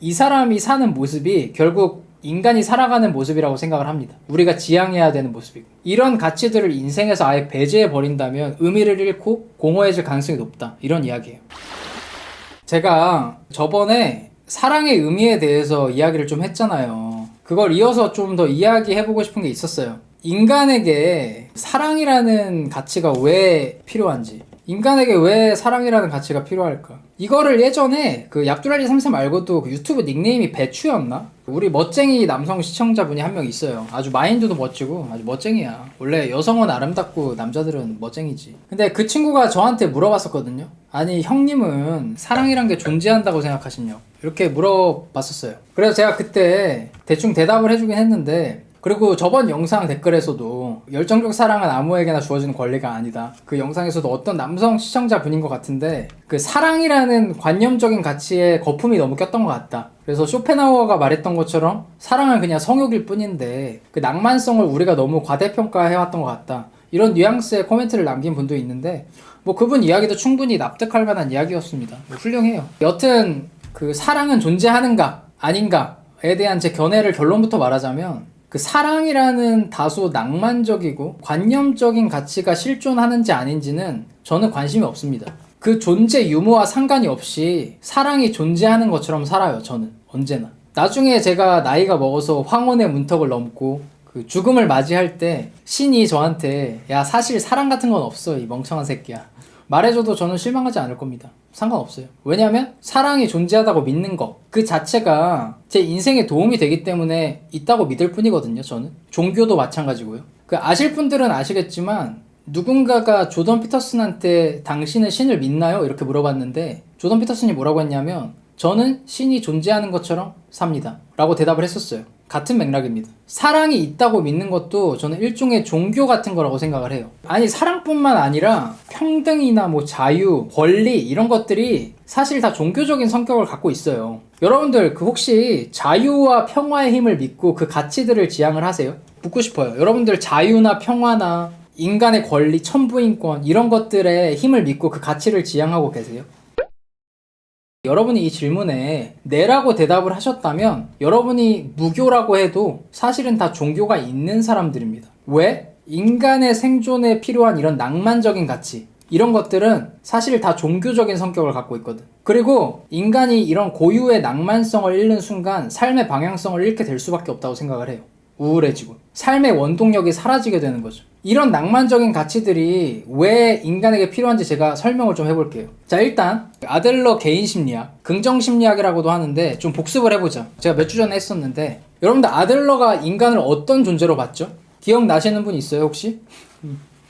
이 사람이 사는 모습이 결국 인간이 살아가는 모습이라고 생각을 합니다. 우리가 지향해야 되는 모습이고, 이런 가치들을 인생에서 아예 배제해 버린다면 의미를 잃고 공허해질 가능성이 높다, 이런 이야기예요. 제가 저번에 사랑의 의미에 대해서 이야기를 좀 했잖아요. 그걸 이어서 좀 더 이야기해보고 싶은 게 있었어요. 인간에게 사랑이라는 가치가 왜 필요한지, 인간에게 왜 사랑이라는 가치가 필요할까? 이거를 예전에 그 얍두랄리 3세 말고도 그 유튜브 닉네임이 배추였나? 우리 멋쟁이 남성 시청자분이 한 명 있어요. 아주 마인드도 멋지고 아주 멋쟁이야. 원래 여성은 아름답고 남자들은 멋쟁이지. 근데 그 친구가 저한테 물어봤었거든요. 아니, 형님은 사랑이란 게 존재한다고 생각하시냐고, 이렇게 물어봤었어요. 그래서 제가 그때 대충 대답을 해주긴 했는데, 그리고 저번 영상 댓글에서도 열정적 사랑은 아무에게나 주어지는 권리가 아니다, 그 영상에서도 어떤 남성 시청자분인 것 같은데, 그 사랑이라는 관념적인 가치에 거품이 너무 꼈던 것 같다. 그래서 쇼펜하우어가 말했던 것처럼 사랑은 그냥 성욕일 뿐인데 그 낭만성을 우리가 너무 과대평가해왔던 것 같다, 이런 뉘앙스의 코멘트를 남긴 분도 있는데, 뭐 그분 이야기도 충분히 납득할 만한 이야기였습니다. 훌륭해요. 여튼 그 사랑은 존재하는가 아닌가에 대한 제 견해를 결론부터 말하자면, 그 사랑이라는 다소 낭만적이고 관념적인 가치가 실존하는지 아닌지는 저는 관심이 없습니다. 그 존재 유무와 상관이 없이 사랑이 존재하는 것처럼 살아요, 저는 언제나. 나중에 제가 나이가 먹어서 황혼의 문턱을 넘고 그 죽음을 맞이할 때 신이 저한테 야, 사실 사랑 같은 건 없어, 이 멍청한 새끼야, 말해줘도 저는 실망하지 않을 겁니다. 상관없어요. 왜냐면 사랑이 존재하다고 믿는 것 그 자체가 제 인생에 도움이 되기 때문에 있다고 믿을 뿐이거든요, 저는. 종교도 마찬가지고요. 그 아실 분들은 아시겠지만, 누군가가 조던 피터슨한테 당신은 신을 믿나요? 이렇게 물어봤는데 조던 피터슨이 뭐라고 했냐면, 저는 신이 존재하는 것처럼 삽니다 라고 대답을 했었어요. 같은 맥락입니다. 사랑이 있다고 믿는 것도 저는 일종의 종교 같은 거라고 생각을 해요. 아니, 사랑뿐만 아니라 평등이나 뭐 자유, 권리, 이런 것들이 사실 다 종교적인 성격을 갖고 있어요. 여러분들 그 혹시 자유와 평화의 힘을 믿고 그 가치들을 지향을 하세요? 묻고 싶어요. 여러분들 자유나 평화나 인간의 권리, 천부인권, 이런 것들의 힘을 믿고 그 가치를 지향하고 계세요? 여러분이 이 질문에 네라고 대답을 하셨다면 여러분이 무교라고 해도 사실은 다 종교가 있는 사람들입니다. 왜? 인간의 생존에 필요한 이런 낭만적인 가치, 이런 것들은 사실 다 종교적인 성격을 갖고 있거든. 그리고 인간이 이런 고유의 낭만성을 잃는 순간 삶의 방향성을 잃게 될 수밖에 없다고 생각을 해요. 우울해지고 삶의 원동력이 사라지게 되는 거죠. 이런 낭만적인 가치들이 왜 인간에게 필요한지 제가 설명을 좀 해볼게요. 자, 일단 아들러 개인심리학, 긍정심리학이라고도 하는데 좀 복습을 해보자. 제가 몇 주 전에 했었는데, 여러분들 아들러가 인간을 어떤 존재로 봤죠? 기억나시는 분 있어요, 혹시?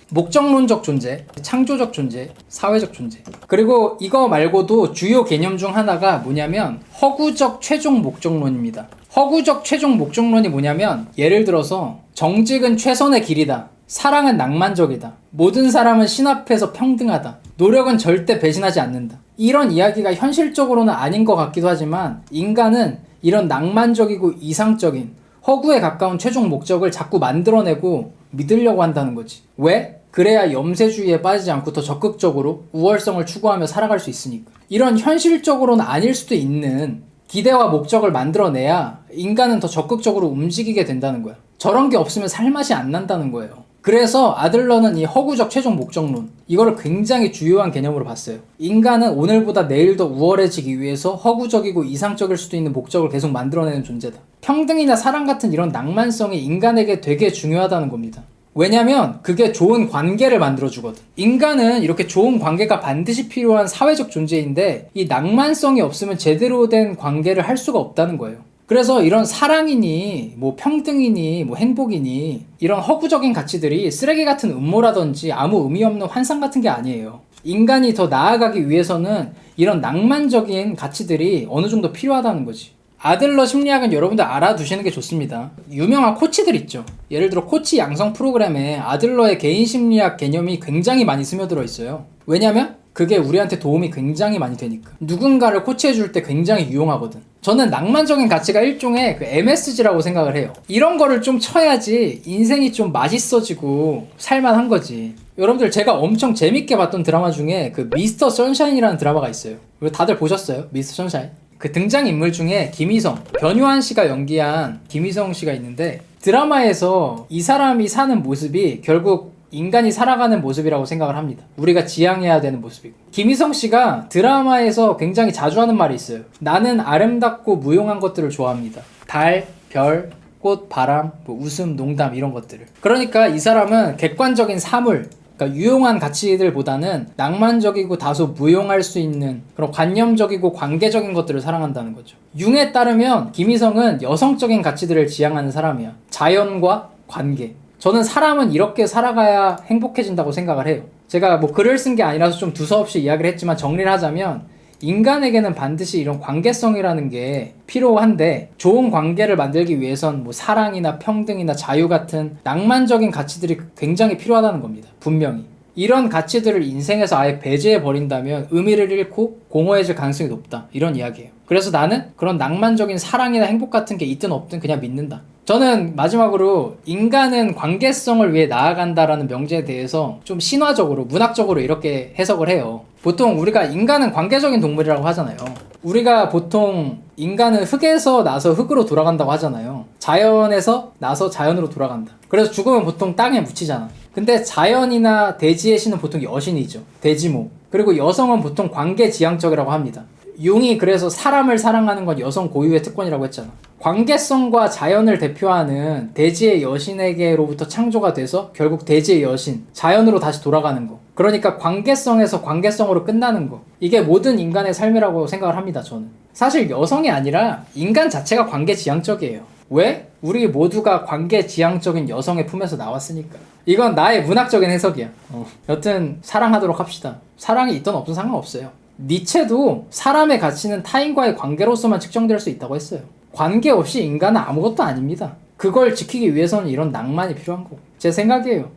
목적론적 존재, 창조적 존재, 사회적 존재. 그리고 이거 말고도 주요 개념 중 하나가 뭐냐면 허구적 최종 목적론입니다. 허구적 최종 목적론이 뭐냐면, 예를 들어서 정직은 최선의 길이다, 사랑은 낭만적이다, 모든 사람은 신 앞에서 평등하다, 노력은 절대 배신하지 않는다, 이런 이야기가 현실적으로는 아닌 것 같기도 하지만, 인간은 이런 낭만적이고 이상적인 허구에 가까운 최종 목적을 자꾸 만들어내고 믿으려고 한다는 거지. 왜? 그래야 염세주의에 빠지지 않고 더 적극적으로 우월성을 추구하며 살아갈 수 있으니까. 이런 현실적으로는 아닐 수도 있는 기대와 목적을 만들어내야 인간은 더 적극적으로 움직이게 된다는 거야. 저런 게 없으면 살맛이 안 난다는 거예요. 그래서 아들러는 이 허구적 최종 목적론, 이거를 굉장히 주요한 개념으로 봤어요. 인간은 오늘보다 내일 더 우월해지기 위해서 허구적이고 이상적일 수도 있는 목적을 계속 만들어내는 존재다. 평등이나 사랑 같은 이런 낭만성이 인간에게 되게 중요하다는 겁니다. 왜냐면 그게 좋은 관계를 만들어주거든. 인간은 이렇게 좋은 관계가 반드시 필요한 사회적 존재인데, 이 낭만성이 없으면 제대로 된 관계를 할 수가 없다는 거예요. 그래서 이런 사랑이니 뭐 평등이니 뭐 행복이니 이런 허구적인 가치들이 쓰레기 같은 음모라든지 아무 의미 없는 환상 같은 게 아니에요. 인간이 더 나아가기 위해서는 이런 낭만적인 가치들이 어느 정도 필요하다는 거지. 아들러 심리학은 여러분들 알아두시는 게 좋습니다. 유명한 코치들 있죠. 예를 들어 코치 양성 프로그램에 아들러의 개인 심리학 개념이 굉장히 많이 스며들어 있어요. 왜냐면 그게 우리한테 도움이 굉장히 많이 되니까. 누군가를 코치해줄 때 굉장히 유용하거든. 저는 낭만적인 가치가 일종의 그 MSG라고 생각을 해요. 이런 거를 좀 쳐야지 인생이 좀 맛있어지고 살만한 거지. 여러분들, 제가 엄청 재밌게 봤던 드라마 중에 그 미스터 선샤인이라는 드라마가 있어요. 다들 보셨어요? 미스터 선샤인? 그 등장인물 중에 김희성, 변요한 씨가 연기한 김희성 씨가 있는데 드라마에서 이 사람이 사는 모습이 결국 인간이 살아가는 모습이라고 생각을 합니다. 우리가 지향해야 되는 모습이고. 김희성 씨가 드라마에서 굉장히 자주 하는 말이 있어요. 나는 아름답고 무용한 것들을 좋아합니다. 달, 별, 꽃, 바람, 웃음, 농담 이런 것들을. 그러니까 이 사람은 객관적인 사물, 그러니까 유용한 가치들보다는 낭만적이고 다소 무용할 수 있는 그런 관념적이고 관계적인 것들을 사랑한다는 거죠. 융에 따르면 김희성은 여성적인 가치들을 지향하는 사람이야. 자연과 관계. 저는 사람은 이렇게 살아가야 행복해진다고 생각을 해요. 제가 뭐 글을 쓴 게 아니라서 좀 두서없이 이야기를 했지만 정리를 하자면 인간에게는 반드시 이런 관계성이라는 게 필요한데 좋은 관계를 만들기 위해선 뭐 사랑이나 평등이나 자유 같은 낭만적인 가치들이 굉장히 필요하다는 겁니다. 분명히. 이런 가치들을 인생에서 아예 배제해 버린다면 의미를 잃고 공허해질 가능성이 높다. 이런 이야기예요. 그래서 나는 그런 낭만적인 사랑이나 행복 같은 게 있든 없든 그냥 믿는다. 저는 마지막으로 인간은 관계성을 위해 나아간다라는 명제에 대해서 좀 신화적으로 문학적으로 이렇게 해석을 해요. 보통 우리가 인간은 관계적인 동물이라고 하잖아요. 우리가 보통 인간은 흙에서 나서 흙으로 돌아간다고 하잖아요. 자연에서 나서 자연으로 돌아간다. 그래서 죽으면 보통 땅에 묻히잖아. 근데 자연이나 대지의 신은 보통 여신이죠. 대지모. 그리고 여성은 보통 관계지향적이라고 합니다. 융이 그래서 사람을 사랑하는 건 여성 고유의 특권이라고 했잖아. 관계성과 자연을 대표하는 대지의 여신에게로부터 창조가 돼서 결국 대지의 여신, 자연으로 다시 돌아가는 거. 그러니까 관계성에서 관계성으로 끝나는 거. 이게 모든 인간의 삶이라고 생각을 합니다, 저는. 사실 여성이 아니라 인간 자체가 관계지향적이에요. 왜? 우리 모두가 관계지향적인 여성의 품에서 나왔으니까. 이건 나의 문학적인 해석이야. 여튼 사랑하도록 합시다. 사랑이 있든 없든 상관없어요. 니체도 사람의 가치는 타인과의 관계로서만 측정될 수 있다고 했어요. 관계없이 인간은 아무것도 아닙니다. 그걸 지키기 위해서는 이런 낭만이 필요한 거고. 제 생각이에요.